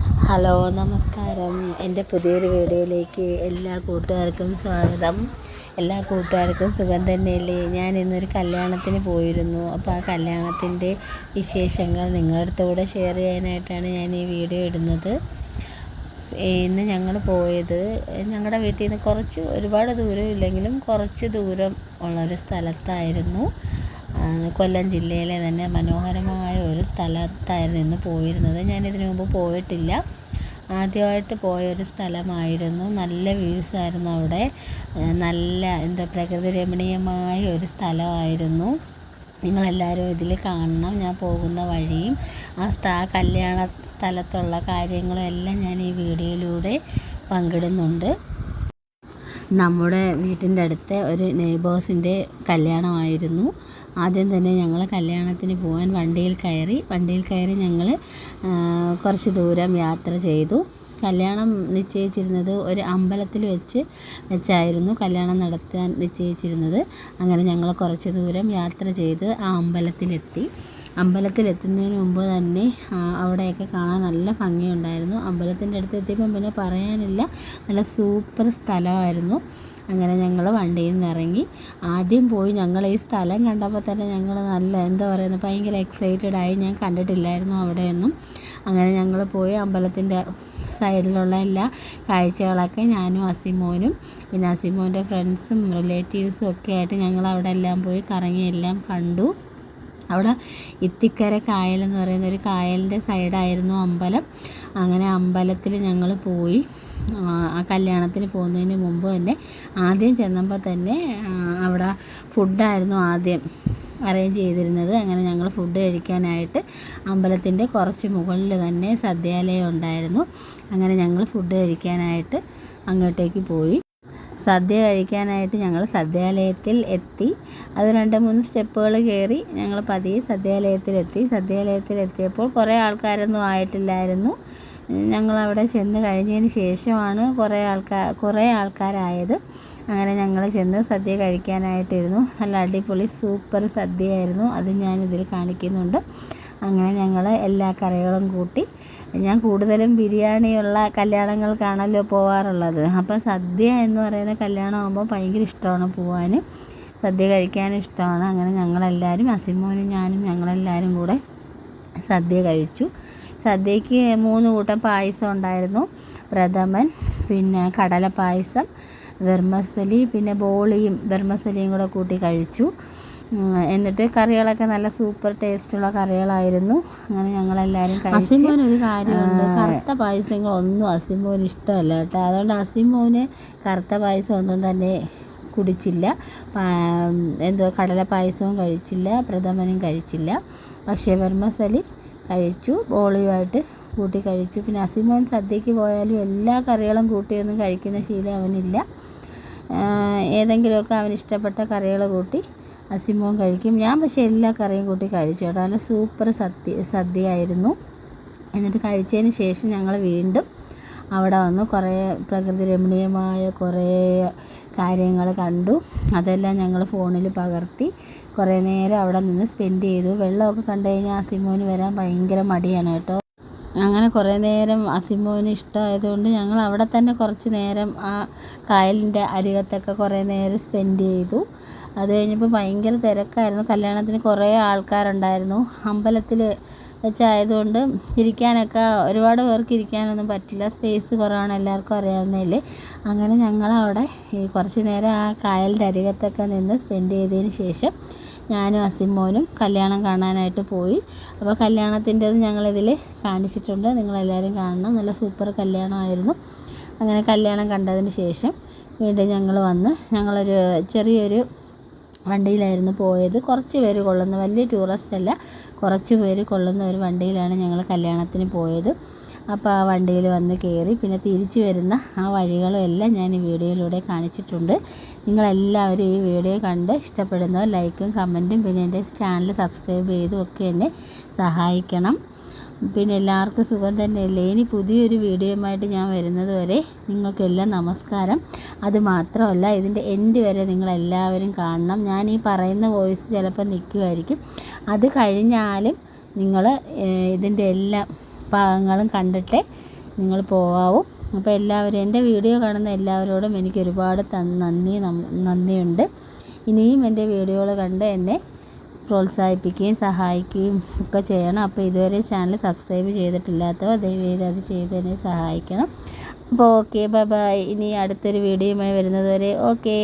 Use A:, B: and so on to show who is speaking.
A: Hello നമസ്കാരം. എൻ്റെ പുതിയൊരു വീഡിയോയിലേക്ക് എല്ലാ കൂട്ടുകാർക്കും സ്വാഗതം. എല്ലാ കൂട്ടുകാർക്കും സുഖം തന്നെയല്ലേ? ഞാൻ ഇന്നൊരു കല്യാണത്തിന് പോയിരുന്നു. അപ്പോൾ ആ കല്യാണത്തിൻ്റെ വിശേഷങ്ങൾ നിങ്ങളുടെ അടുത്തുകൂടെ ഷെയർ ചെയ്യാനായിട്ടാണ് ഞാൻ ഈ വീഡിയോ ഇടുന്നത്. ഇന്ന് ഞങ്ങൾ പോയത് ഞങ്ങളുടെ വീട്ടിൽ നിന്ന് ഒരുപാട് ദൂരം ഇല്ലെങ്കിലും കുറച്ച് ദൂരം ഉള്ളൊരു സ്ഥലത്തായിരുന്നു. കൊല്ലം ജില്ലയിലെ തന്നെ മനോഹരമായ ഒരു സ്ഥലത്തായിരുന്നു ഇന്ന് പോയിരുന്നത്. ഞാനിതിനു മുമ്പ് പോയിട്ടില്ല, ആദ്യമായിട്ട് പോയൊരു സ്ഥലമായിരുന്നു. നല്ല വ്യൂസായിരുന്നു അവിടെ. നല്ല പ്രകൃതി രമണീയമായ ഒരു സ്ഥലമായിരുന്നു. നിങ്ങളെല്ലാവരും ഇതിൽ കാണണം. ഞാൻ പോകുന്ന വഴിയും ആ കല്യാണ സ്ഥലത്തുള്ള കാര്യങ്ങളും എല്ലാം ഞാൻ ഈ വീഡിയോയിലൂടെ പങ്കിടുന്നുണ്ട്. നമ്മുടെ വീട്ടിൻ്റെ അടുത്ത് ഒരു നെയ്ബേഴ്സിൻ്റെ കല്യാണമായിരുന്നു. ആദ്യം തന്നെ ഞങ്ങൾ കല്യാണത്തിന് പോകാൻ വണ്ടിയിൽ കയറി ഞങ്ങൾ കുറച്ച് ദൂരം യാത്ര ചെയ്തു. കല്യാണം നിശ്ചയിച്ചിരുന്നത് ഒരു അമ്പലത്തിൽ വെച്ചായിരുന്നു കല്യാണം നടത്താൻ നിശ്ചയിച്ചിരുന്നത്. അങ്ങനെ ഞങ്ങൾ കുറച്ച് ദൂരം യാത്ര ചെയ്ത് ആ അമ്പലത്തിലെത്തുന്നതിന് മുമ്പ് തന്നെ അവിടെയൊക്കെ കാണാൻ നല്ല ഭംഗിയുണ്ടായിരുന്നു. അമ്പലത്തിൻ്റെ അടുത്ത് എത്തിയപ്പം പിന്നെ പറയാനില്ല, നല്ല സൂപ്പർ സ്ഥലമായിരുന്നു. അങ്ങനെ ഞങ്ങൾ വണ്ടിയിൽ നിന്ന് ഇറങ്ങി. ആദ്യം പോയി ഞങ്ങൾ ഈ സ്ഥലം കണ്ടപ്പോൾ തന്നെ ഞങ്ങൾ ഭയങ്കര എക്സൈറ്റഡായി. ഞാൻ കണ്ടിട്ടില്ലായിരുന്നു അവിടെയൊന്നും. അങ്ങനെ ഞങ്ങൾ പോയി അമ്പലത്തിൻ്റെ സൈഡിലുള്ള എല്ലാ കാഴ്ചകളൊക്കെ ഞാനും അസിമോനും പിന്നെ അസിമോൻ്റെ ഫ്രണ്ട്സും റിലേറ്റീവ്സും ഒക്കെ ആയിട്ട് ഞങ്ങൾ അവിടെ എല്ലാം പോയി കറങ്ങി എല്ലാം കണ്ടു. അവിടെ ഇത്തിക്കര കായൽ എന്ന് പറയുന്ന ഒരു കായലിൻ്റെ സൈഡായിരുന്നു അമ്പലം. അങ്ങനെ അമ്പലത്തിൽ ഞങ്ങൾ പോയി. ആ കല്യാണത്തിന് പോകുന്നതിന് മുമ്പ് തന്നെ ആദ്യം ചെന്നപ്പോൾ തന്നെ അവിടെ ഫുഡായിരുന്നു ആദ്യം അറേഞ്ച് ചെയ്തിരുന്നത്. അങ്ങനെ ഞങ്ങൾ ഫുഡ് കഴിക്കാനായിട്ട് അമ്പലത്തിൻ്റെ കുറച്ച് മുകളിൽ തന്നെ സദ്യാലയം ഉണ്ടായിരുന്നു. അങ്ങനെ ഞങ്ങൾ ഫുഡ് കഴിക്കാനായിട്ട് അങ്ങോട്ടേക്ക് പോയി. സദ്യ കഴിക്കാനായിട്ട് ഞങ്ങൾ സദ്യാലയത്തിൽ എത്തി. അത് 2-3 സ്റ്റെപ്പുകൾ കയറി ഞങ്ങൾ പതിയെ സദ്യാലയത്തിലെത്തിയപ്പോൾ കുറേ ആൾക്കാരൊന്നും ആയിട്ടില്ലായിരുന്നു. ഞങ്ങളവിടെ ചെന്ന് കഴിഞ്ഞതിന് ശേഷമാണ് കുറേ ആൾക്കാരായത്. അങ്ങനെ ഞങ്ങൾ ചെന്ന് സദ്യ കഴിക്കാനായിട്ടിരുന്നു. നല്ല അടിപൊളി സൂപ്പർ സദ്യയായിരുന്നു. അത് ഞാനിതിൽ കാണിക്കുന്നുണ്ട്. അങ്ങനെ ഞങ്ങൾ എല്ലാ കറികളും കൂട്ടി. ഞാൻ കൂടുതലും ബിരിയാണിയുള്ള കല്യാണങ്ങൾക്കാണല്ലോ പോവാറുള്ളത്. അപ്പം സദ്യ എന്ന് പറയുന്ന കല്യാണമാകുമ്പോൾ ഭയങ്കര ഇഷ്ടമാണ് പോവാൻ, സദ്യ കഴിക്കാനും ഇഷ്ടമാണ്. അങ്ങനെ ഞങ്ങളെല്ലാവരും അസിമോനും ഞാനും ഞങ്ങളെല്ലാവരും കൂടെ സദ്യ കഴിച്ചു. സദ്യയ്ക്ക് 3 കൂട്ടം പായസം ഉണ്ടായിരുന്നു. പ്രഥമൻ, പിന്നെ കടല പായസം, വെർമസലി, പിന്നെ ബോളിയും വെർമസലിയും കൂടെ കൂട്ടി കഴിച്ചു. എന്നിട്ട് കറികളൊക്കെ നല്ല സൂപ്പർ ടേസ്റ്റുള്ള കറികളായിരുന്നു. അങ്ങനെ ഞങ്ങളെല്ലാവരും കഴിച്ചു. അസിമോനൊരു കാര്യമുണ്ട്, കറുത്ത പായസങ്ങളൊന്നും അസിമോന് ഇഷ്ടമല്ല കേട്ടോ. അതുകൊണ്ട് അസിമോന് കറുത്ത പായസം ഒന്നും തന്നെ കുടിച്ചില്ല. കടല പായസവും കഴിച്ചില്ല, പ്രഥമനും കഴിച്ചില്ല. പക്ഷേ വെർമസലി കഴിച്ചു, ബോളിയുമായിട്ട് കൂട്ടി കഴിച്ചു. പിന്നെ അസിമോൻ സദ്യയ്ക്ക് പോയാലും എല്ലാ കറികളും കൂട്ടിയൊന്നും കഴിക്കുന്ന ശീലം അവനില്ല. ഏതെങ്കിലുമൊക്കെ അവന് ഇഷ്ടപ്പെട്ട കറികൾ കൂട്ടി അസിമോൻ കഴിക്കും. ഞാൻ പക്ഷേ എല്ലാ കറിയും കൂട്ടി കഴിച്ചു കേട്ടോ. നല്ല സൂപ്പർ സദ്യയായിരുന്നു. എന്നിട്ട് കഴിച്ചതിന് ശേഷം ഞങ്ങൾ വീണ്ടും അവിടെ വന്ന് കുറേ പ്രകൃതി രമണീയമായ കുറേ കാര്യങ്ങൾ കണ്ടു. അതെല്ലാം ഞങ്ങൾ ഫോണിൽ പകർത്തി കുറേ നേരം അവിടെ നിന്ന് സ്പെൻഡ് ചെയ്തു. വെള്ളമൊക്കെ കണ്ടു കഴിഞ്ഞാൽ അസിമോന് വരാൻ ഭയങ്കര മടിയാണ് കേട്ടോ. അങ്ങനെ കുറേ നേരം അസിമോന് ഇഷ്ടമായതുകൊണ്ട് ഞങ്ങൾ അവിടെ തന്നെ കുറച്ച് നേരം ആ കായലിൻ്റെ അരികത്തൊക്കെ കുറേ നേരം സ്പെൻഡ് ചെയ്തു. അത് കഴിഞ്ഞപ്പോൾ ഭയങ്കര തിരക്കായിരുന്നു. കല്യാണത്തിന് കുറേ ആൾക്കാരുണ്ടായിരുന്നു. അമ്പലത്തിൽ വെച്ചായതുകൊണ്ട് ഇരിക്കാനൊക്കെ ഒരുപാട് പേർക്ക് ഇരിക്കാനൊന്നും പറ്റില്ല, സ്പേസ് കുറവാണ്, എല്ലാവർക്കും അറിയാവുന്നതല്ലേ. അങ്ങനെ ഞങ്ങളവിടെ കുറച്ച് നേരം ആ കായലിൻ്റെ അരികത്തൊക്കെ നിന്ന് സ്പെൻഡ് ചെയ്തതിന് ശേഷം ഞാനും അസിമോനും കല്യാണം കാണാനായിട്ട് പോയി. അപ്പോൾ കല്യാണത്തിൻ്റെത് ഞങ്ങളിതിൽ കാണിച്ചിട്ടുണ്ട്, നിങ്ങളെല്ലാവരും കാണണം. നല്ല സൂപ്പർ കല്യാണമായിരുന്നു. അങ്ങനെ കല്യാണം കണ്ടതിന് ശേഷം വീണ്ടും ഞങ്ങളൊരു ചെറിയൊരു വണ്ടിയിലായിരുന്നു പോയത്. കുറച്ച് പേര് കൊള്ളുന്ന, വലിയ ടൂറിസ്റ്റ് അല്ല, കുറച്ച് പേര് കൊള്ളുന്ന ഒരു വണ്ടിയിലാണ് ഞങ്ങൾ കല്യാണത്തിന് പോയത്. അപ്പോൾ ആ വണ്ടിയിൽ വന്ന് കയറി. പിന്നെ തിരിച്ചു വരുന്ന ആ വഴികളും എല്ലാം ഞാൻ ഈ വീഡിയോയിലൂടെ കാണിച്ചിട്ടുണ്ട്. നിങ്ങളെല്ലാവരും ഈ വീഡിയോ കണ്ട് ഇഷ്ടപ്പെടുന്നവർ ലൈക്കും കമൻറ്റും പിന്നെ എൻ്റെ ചാനൽ സബ്സ്ക്രൈബ് ചെയ്തും ഒക്കെ എന്നെ സഹായിക്കണം. പിന്നെ എല്ലാവർക്കും സുഖം തന്നെയല്ലേ? ഇനി പുതിയൊരു വീഡിയോയുമായിട്ട് ഞാൻ വരുന്നത് വരെ നിങ്ങൾക്കെല്ലാം നമസ്കാരം. അതുമാത്രമല്ല, ഇതിൻ്റെ എൻഡ് വരെ നിങ്ങളെല്ലാവരും കാണണം. ഞാൻ ഈ പറയുന്ന വോയിസ് ചിലപ്പോൾ നിൽക്കുമായിരിക്കും. അത് കഴിഞ്ഞാലും നിങ്ങൾ ഇതിൻ്റെ എല്ലാ ഭാഗങ്ങളും കണ്ടിട്ടേ നിങ്ങൾ പോവാവും. അപ്പോൾ എല്ലാവരും എൻ്റെ വീഡിയോ കാണുന്ന എല്ലാവരോടും എനിക്ക് ഒരുപാട് നന്ദിയുണ്ട്. ഇനിയും എൻ്റെ വീഡിയോകൾ കണ്ട് എന്നെ പ്രോത്സാഹിപ്പിക്കുകയും സഹായിക്കുകയും ഒക്കെ ചെയ്യണം. അപ്പോൾ ഇതുവരെ ചാനൽ സബ്സ്ക്രൈബ് ചെയ്തിട്ടില്ലാത്തവർ ദയവേത് അത് ചെയ്ത് എന്നെ സഹായിക്കണം. അപ്പോൾ ഓക്കെ, ബൈ ബൈ. ഇനി അടുത്തൊരു വീഡിയോയുമായി വരുന്നത് വരെ ഓക്കേ.